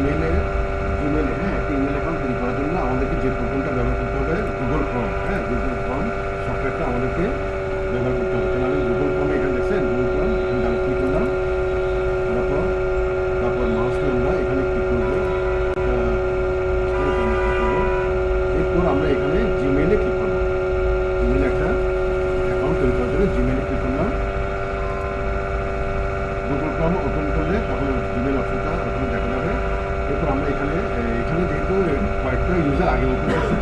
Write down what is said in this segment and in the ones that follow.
জিমেলে হ্যাঁ একটা email account তৈরি করার জন্য আমাদেরকে যে প্রোগ্রামটা ব্যবহার করতে হবে গুগল ক্রোম, হ্যাঁ গুগল ক্রোম সফটওয়্যারটা আমাদেরকে ব্যবহার করতে হবে। তাহলে আমি গুগল ক্রোমে এখানে দেখছেন গুগল ক্রোম এখানে ডাবল ক্লিক করলাম, তারপর মাউসকে আমরা এখানে ক্লিক করবো, এরপর আমরা এখানে জিমেলে ক্লিক করবো। জিমেলে একটা অ্যাকাউন্ট তৈরি করার জন্য জিমেলে ক্লিক করলাম। গুগল ক্রোম ওপেন করলে তখন জিমেল অপশনটা ওখানে দেখা যাবে। এরপর আমরা এখানে যেহেতু কয়েকটা ইউজার আগে ওপেন করছে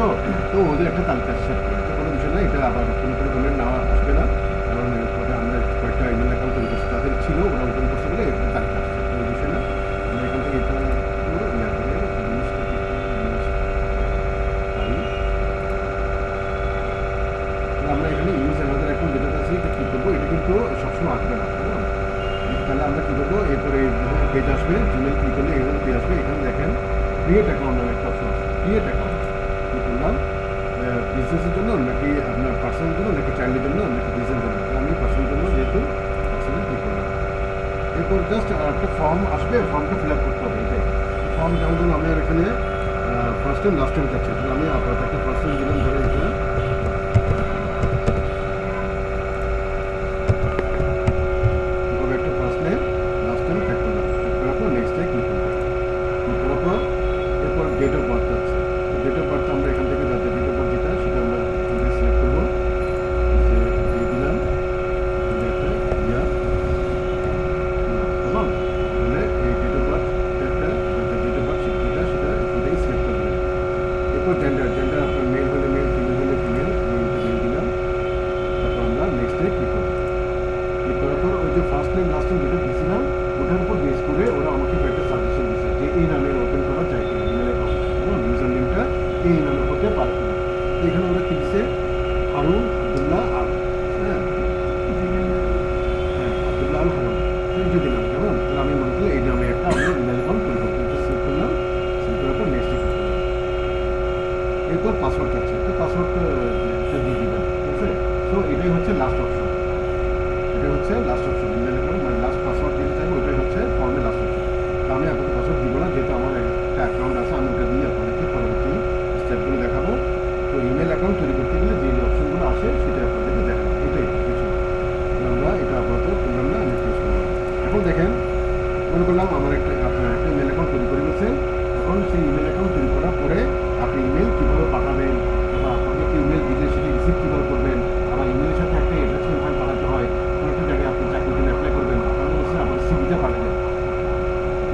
তো ওদের একটা তালিকা সেট করে, তো কোনো বিষয় না, এটা আবার কোনো ইমেল নেওয়া আসবে না, কারণ এরপরে আমরা কয়েকটা ইমেল অ্যাকাউন্ট তৈরি করছি, তাদের ছিল ওরা ওপেন করছে বলে একটা তালিকা আসছে, কোনো বিষয় না। আমরা এখান থেকে এটা আমরা এখানে ইউজ অ্যানাদার অ্যাকাউন্ট যেটা আছে এটা ক্লিক করবো, এটা কিন্তু সবসময় আসবে না। তাহলে আমরা কী করবো, এরপরে পেজ আসবে, জিমেল ক্লিক করলে এখানে পেজ আসবে, এখানে দেখেন ক্রিয়েট অ্যাকাউন্ট নামে একটা অপশন আছে, ক্রিয়েট অ্যাকাউন্ট ক্লিক করলাম। বিজনেসের জন্য নাকি আপনার পার্সোনাল জন্য নাকি চাইল্ডের জন্য নাকি বিজনেসের জন্য, আমি পার্সোনাল জন্য যেহেতু পার্সোনাল ক্লিক করলাম। এরপর জাস্ট একটা ফর্ম আসবে, ফর্মটা ফিল আপ করতে হবে, এটাই ফর্ম। যেমন ধরুন আমি আর এখানে ফার্স্ট টাইম লাস্ট টাইম চাচ্ছি, তাহলে আমি আপাতত একটা ফার্স্ট টাইম দিলাম, ধরে এটা এরপর ডেট অফ বার্থ আছে, ডেট অফ বার্থ আমরা এখান থেকে যাতে ডেট অফ বার্থ যেটা সেটা আমরা সিলেক্ট করবো, যে দিয়ে দিলাম একটা ইয়ার কেমন, তাহলে এই ডেট অফ বার্থ একটা ডেট অফ বার্থ যেটা সেটাই সিলেক্ট করে দিলাম। এরপর জেন্ডার আপনার মেল হলে মেল, ফিমেল হলে ফিমেল, মেল দিলাম। তারপর আমরা নেক্সটে ক্লিক করবো। ক্লিক করার পর ওই যে ফার্স্ট নেম লাস্ট নেম যেটা দিয়েছিলাম ওটার উপর বেস করে ওরা আমাকে কয়েকটা সাজেশন দিচ্ছে যে এই নামে ওপেন করা যায় কিনা ইমেল অ্যাকাউন্ট, এবং ইউজার নেমটা এই নামে হতে পারে কিনা। তো এখানে ওরা কি দিচ্ছে, হারুন আবদুল্লাহ আল, হ্যাঁ আবদুল্লাহ আল হারুন যে দিলাম, কেমন। তাহলে আমি মনে করি এই নামে একটা আমরা ইমেল অ্যাকাউন্ট তৈরি করতে সিলেক্ট করলাম, সিলেক্ট করার পর নেক্সট ক্লিক করলাম। এরপর পাসওয়ার্ড আছে, তো পাসওয়ার্ডটা দিয়ে দিবেন, ঠিক আছে। তো এটাই হচ্ছে লাস্ট অপশন, ইমেল অ্যাকাউন্ট মানে লাস্ট পাসওয়ার্ড দিতে চাইবো, ওইটাই হচ্ছে ফর্মে লাস্ট অপশন। তো আমি আপনাকে পাসওয়ার্ড দিব না, যেহেতু আমার একটা অ্যাকাউন্ট আছে, আমি ওটা দিয়ে আপনাদেরকে পরবর্তী স্টেপগুলো দেখাবো। তো ইমেল অ্যাকাউন্ট তৈরি করতে গেলে যে অপশনগুলো আসে সেটা আপনাদেরকে দেখাবো, এটাই কিছু। আমরা এটা আপাতত করলাম না, আমি ক্লোজ করলাম। এখন দেখেন, মনে করলাম আমার আপনার একটা ইমেল অ্যাকাউন্ট তৈরি করে গেছেন। এখন সেই ইমেল অ্যাকাউন্ট তৈরি করার পরে আপনি ইমেল কীভাবে পাঠাবেন, বা আপনাকে ইমেল দিলে সেটি রিসিভ কীভাবে করবেন, আবার ইমেলের সাথে একটা অ্যাটাচমেন্ট ফাইল পাঠাতে হয়। একটা জায়গায় আপনি চাকরির জন্য অ্যাপ্লাই করবেন, আপনার হচ্ছে আপনার সিভিটা পাঠাবেন,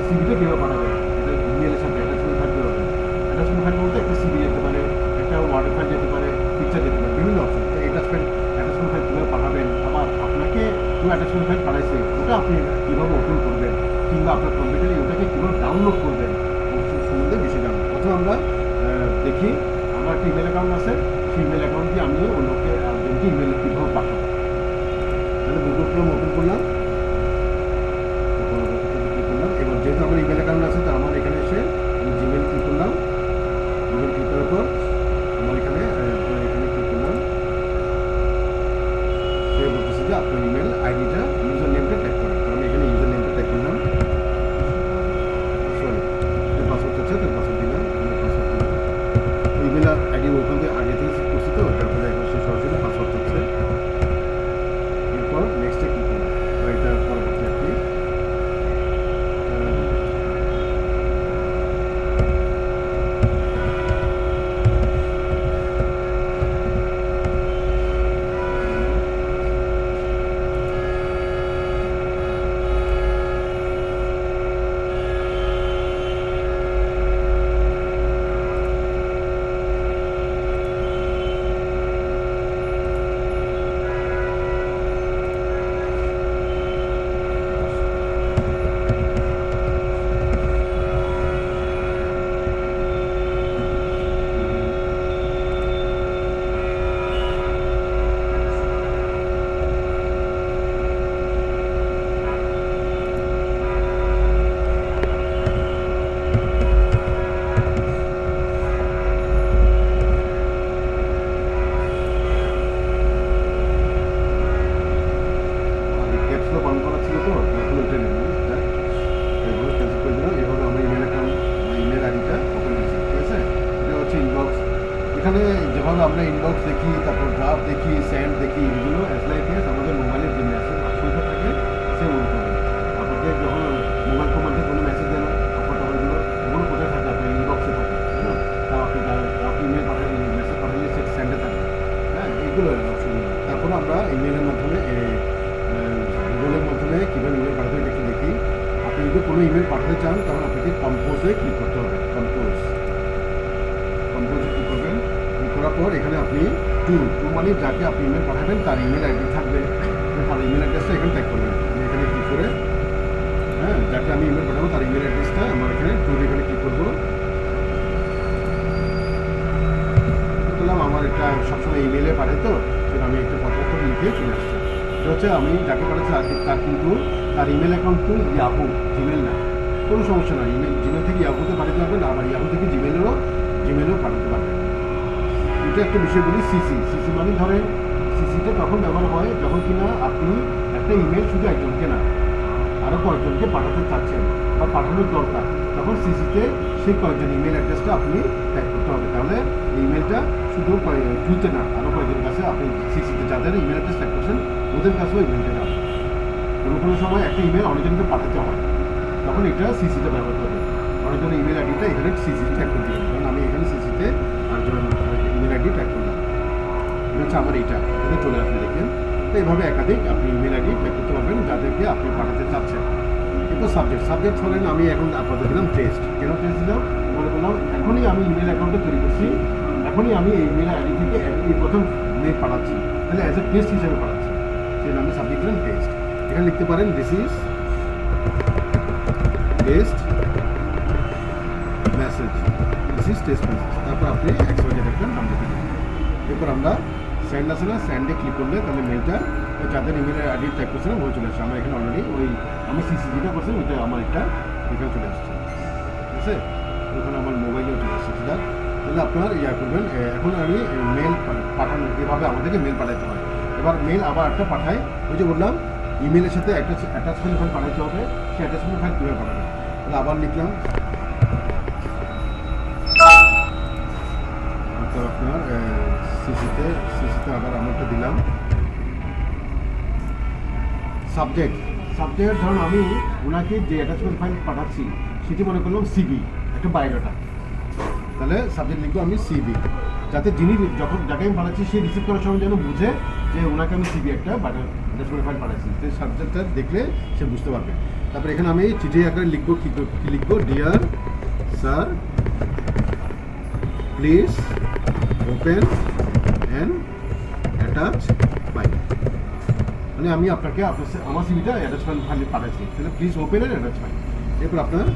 সিভিটা কীভাবে পাঠাবেন, এটা ইমেলের সাথে অ্যাটাচমেন্ট ফাইল কীভাবে, অ্যাটাচমেন্ট ফাইল বলতে একটা সিভি যেতে পারে, একটা ওয়ার্ড ফাইল যেতে পারে, পিকচার যেতে পারে, বিভিন্ন অপশন। তো অ্যাটাচমেন্ট ফাইল কীভাবে পাঠাবেন, আবার আপনাকে কেউ অ্যাটাচমেন্ট ফাইল পাঠাইছে ওটা আপনি কীভাবে ওপেন করবেন, কিংবা আপনার কম্পিউটারে ওটাকে কীভাবে ডাউনলোড করবেন, অপশন সম্বন্ধে বেশি জানবো। প্রথমে আমরা দেখি আমার একটা ইমেল অ্যাকাউন্ট আছে, সেই ইমেল অ্যাকাউন্ট দিয়ে আমি অন্যকে একজনকে ইমেল কীভাবে পাঠাবো। তাহলে গুগল ক্রোম ওপেন করলাম, এবার যেহেতু আমার ইমেল অ্যাকাউন্ট আছে তো আমার এখানে এসে আমি জিমেল ক্লিক করলাম। জিমেল ক্লিক করার পর আমার এখানে ক্লিক করলাম, সে বলতেছে যে আপনার ইমেল আইডিটা ইউজার নেমটা টাইপ করেন, তো আমি এখানে ইউজার নেমটা টাইপ করলাম, সরি যে পাসওয়ার্ড আছে তো পাসওয়ার্ড দিলাম, পাসওয়ার্ড দিলাম। ইমেল আইডি ওখান থেকে আগে থেকে সেট করছি, তো তারপরে এখন সে সরাসরি পাসওয়ার্ড হচ্ছে। এরপর নেক্সটে ক্লিক করলাম, এটা পরবর্তী একটি বান করা ছিল, তো এখন ওইটা নেই, ক্যান্সেল করে দিলাম। এভাবে আমরা ইমেল অ্যাকাউন্ট এখানে যেভাবে আমরা ইনবক্স দেখি, তারপর ড্রাফট দেখি, সেন্ড দেখি, এগুলো এসলাইপিএস আমাদের মোবাইলের যে মেসেজ অপশনটা থাকে সে অনুকরণ। আপনাকে যখন মোবাইল ফোন মধ্যে কোনো মেসেজ দেন এগুলো কোথায় থাকে, আপনার ইনবক্সে থাকে, হ্যাঁ, তা আপনি ইমেল পাঠালে, মেসেজ পাঠালে সে সেন্ডে থাকে, হ্যাঁ, এইগুলো অপশনগুলো। তারপরে আমরা ইমেলের মাধ্যমে গুগলের মাধ্যমে কীভাবে ইমেল পাঠাতে হয় একটু দেখি। আপনি যদি কোনো ইমেল পাঠাতে চান তাহলে আপনাকে কম্পোজে ক্লিক করতে হবে। কম্পোজে ক্লিক করবেন, ক্লিক করার পর এখানে আপনি টু মানে যাকে আপনি ইমেল পাঠাবেন তার ইমেল আইডি থাকবে, তার ইমেল অ্যাড্রেসটা এখানে টাইপ করবেন। আমি এখানে ক্লিক করে, হ্যাঁ, যাকে আমি ইমেল পাঠাবো তার ইমেল অ্যাড্রেসটা আমার এখানে এখানে ক্লিক করবো। বললাম আমার একটা সবসময় ইমেলে পাঠাই, তো সেটা আমি একটা পত্র লিখে চলে আসছি। সেটা হচ্ছে আমি যাকে পাঠাচ্ছি তার কিন্তু তার ইমেল অ্যাকাউন্ট তো ইয়াহু, জিমেল না, কোনো সমস্যা নাই। জিমেল থেকে ইয়াহুতে পাঠাতে পারবেন, আবার ইয়াহু থেকে জিমেলও পাঠাতে পারবেন। এটা একটা বিষয় বলি, সিসি মানে ধরেন সিসিটা তখন ব্যবহার হয় যখন কিনা আপনি একটা ইমেল শুধু একজনকে না আরও কয়েকজনকে পাঠাতে চাচ্ছেন বা পাঠানোর দরকার, তখন সিসিতে সেই কয়েকজন ইমেল অ্যাড্রেসটা আপনি টাইপ করতে হবে। তাহলে ইমেলটা শুধু টুতে না, আরও কয়েকজনের কাছে আপনি সিসিতে যাদের ইমেল অ্যাড্রেস টাইপ করছেন ওদের কাছেও ইমেলটা যাবে। কোনো সময় একটা ইমেল অনেকজনকে পাঠাতে হয়, তখন এটা সিসিতে ব্যবহার করবে। অনেকজনের ইমেল আইডিটা এখানে সিসিতে ট্যাগ করে দেবেন, কারণ আমি এখানে সিসিতে আরেকজনের ইমেল আইডি ট্যাগ করলাম। এটা হচ্ছে আমার এখানে চলে আসবে, দেখেন। তো এইভাবে একাধিক আপনি ইমেল আইডি ট্যাগ করতে পারবেন যাদেরকে আপনি পাঠাতে চাচ্ছেন। কিন্তু সাবজেক্ট ধরেন আমি এখন আপনাদের দিলাম টেস্ট। কেন টেস্ট দিলাম? মনে করলাম এখনই আমি ইমেল অ্যাকাউন্টটা তৈরি করছি, এখনই আমি এই ইমেল আইডি থেকে এই প্রথম মেল পাঠাচ্ছি, তাহলে অ্যাজ এ টেস্ট হিসেবে পাঠাচ্ছি, সেই আমি সাবজেক্ট দিলাম টেস্ট। এখানে লিখতে পারেন দিস ইজ টেস্ট মেসেজ, তারপর আপনি এক্সপায়ার একটা নাম লিখে দেবেন। এরপর আমরা সেন্ড আছে না, সেন্ডে ক্লিক করলে তাহলে মেলটা যাদের ইমেল আইডি টাইপ করছিলাম ওই চলে আসছে। আমার এখানে অলরেডি আমি সিসি যেটা করছি ওইটা আমার একটা এখানে চলে আসছে, ঠিক আছে। ওখানে আমার মোবাইলেও চলে আসছে সেটা। তাহলে আপনার করবেন, এখন আমি মেল পাঠানো, এভাবে আমাদেরকে মেল পাঠাতে হয়। এবার মেল আবার একটা পাঠাই, ওই যে বললাম ইমেলের সাথে একটা অ্যাটাচমেন্ট ফাইল পাঠাতে হবে, সেই অ্যাটাচমেন্ট ফাইল কীভাবে পাঠাবেন। তাহলে আবার লিখলাম, আপনার সিসিতে আবার আমারটা দিলাম সাবজেক্ট ধরুন আমি ওনাকে যে অ্যাটাচমেন্ট ফাইল পাঠাচ্ছি সেটি মনে করলাম সিবি, একটা বায়োডাটা। তাহলে সাবজেক্ট লিখবো আমি সিবি, যাতে যিনি যাকে আমি পাঠাচ্ছি সে রিসিভ করার সময় যেন বুঝে যে ওনাকে আমি সিবি একটা অ্যাটাচমেন্ট ফাইল পাঠাচ্ছি, সেই সাবজেক্টটা দেখলে সে বুঝতে পারবে। তারপরে এখানে আমি চিঠি আকারে লিখবো, কী লিখবো, dear sir please open and attach file, মানে আমি আপনাকে আমার সিভিটা অ্যাটাচমেন্ট ফাইলে পাঠাচ্ছি, তাহলে please open and attach file. এরপর আপনার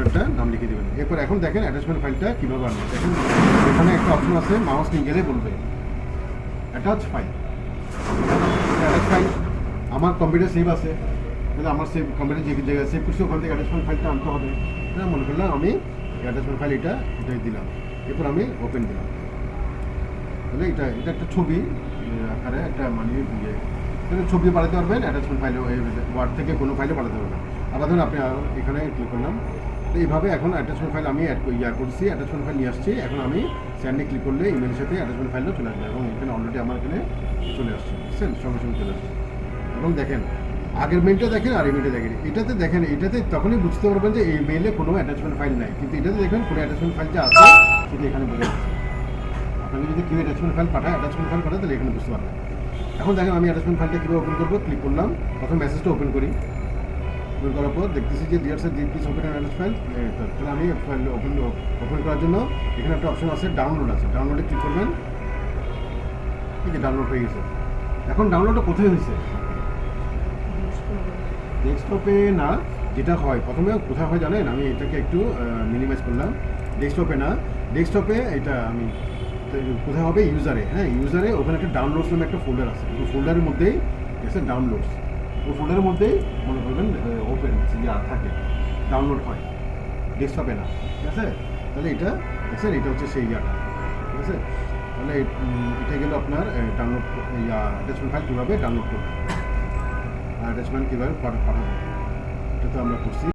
একটা নাম লিখে দেবেন। এরপর এখন দেখেন অ্যাটাচমেন্ট ফাইলটা কীভাবে আনবেন। দেখেন এখানে একটা অপশন আছে, মাউস নিয়ে গেলে বলবে অ্যাটাচ ফাইল। আমার কম্পিউটার সেভ আছে, তাহলে আমার কম্পিউটার যে জায়গায় সেভ করছি ওখান থেকে অ্যাটাচমেন্ট ফাইলটা আনতে হবে। মনে করলাম আমি অ্যাটাচমেন্ট ফাইল এটাই দিলাম। এরপর আমি ওপেন দিলাম, তাহলে এটা একটা ছবি আকারে একটা ছবি পাঠাতে পারবেন অ্যাটাচমেন্ট ফাইলে, ওয়ার্ড থেকে কোনো ফাইলে পাঠাতে পারবেন। আবার ধরুন আপনি এখানে ক্লিক করলাম, তো এইভাবে এখন অ্যাটাচমেন্ট ফাইল আমি করছি, অ্যাটাচমেন্ট ফাইল নিয়ে আসছি। এখন আমি সেন্ডে ক্লিক করলে ইমেলের সাথে অ্যাটাচমেন্ট ফাইলটা চলে আসবে, এবং এখানে অলরেডি আমার এখানে চলে আসছে, বুঝছেন, সঙ্গে চলে আসছে। এবং দেখেন আগের মেলটা দেখেন আর এই মেলটা দেখেন, এটাতে তখনই বুঝতে পারবেন যে এই মেলে কোনো অ্যাটাচমেন্ট ফাইল নাই, কিন্তু এটাতে দেখবেন কোনো অ্যাটাচমেন্ট ফাইল যে আছে সেটা এখানে বোঝা যাচ্ছে। আপনাকে যদি কেউ অ্যাটাচমেন্ট ফাইল পাঠায় তাহলে এখানে বুঝতে পারবেন। এখন দেখেন আমি অ্যাটাচমেন্ট ফাইলটা কীভাবে ওপেন করবো, ক্লিক করলাম, প্রথম মেসেজটা ওপেন করি। ওপেন করার পর দেখতেছি যে dear sir please open attach file. তাহলে আমি ফাইল ওপেন করার জন্য এখানে একটা অপশন আছে, ডাউনলোড আছে, ডাউনলোডে ক্লিক করবেন। ঠিক আছে, ডাউনলোড হয়ে গেছে। এখন ডাউনলোডটা কোথায় হয়েছে? ডেস্কটপে না, যেটা হয় প্রথমে কোথায় হয় জানেন, আমি এটাকে একটু মিনিমাইজ করলাম। ডেস্কটপে এটা আমি কোথায় হবে, ইউজারে। হ্যাঁ, ইউজারে ওখানে একটা ডাউনলোডস নামে একটা ফোল্ডার আছে, ওই ফোল্ডারের মধ্যেই আছে ডাউনলোডস, ওই ফোল্ডারের মধ্যেই মনে করবেন ওপেন থাকে, ডাউনলোড হয়, ডেস্কটপে না। ঠিক আছে, তাহলে এটা দেখছেন, এটা হচ্ছে সেই ইয়াটা। ঠিক আছে, তাহলে এটা গেল আপনার ডাউনলোড অ্যাটাচমেন্ট ফাইল কীভাবে ডাউনলোড করবেন, অ্যাটাচমেন্ট কীভাবে পাঠাবো, এটা তো আমরা করছি।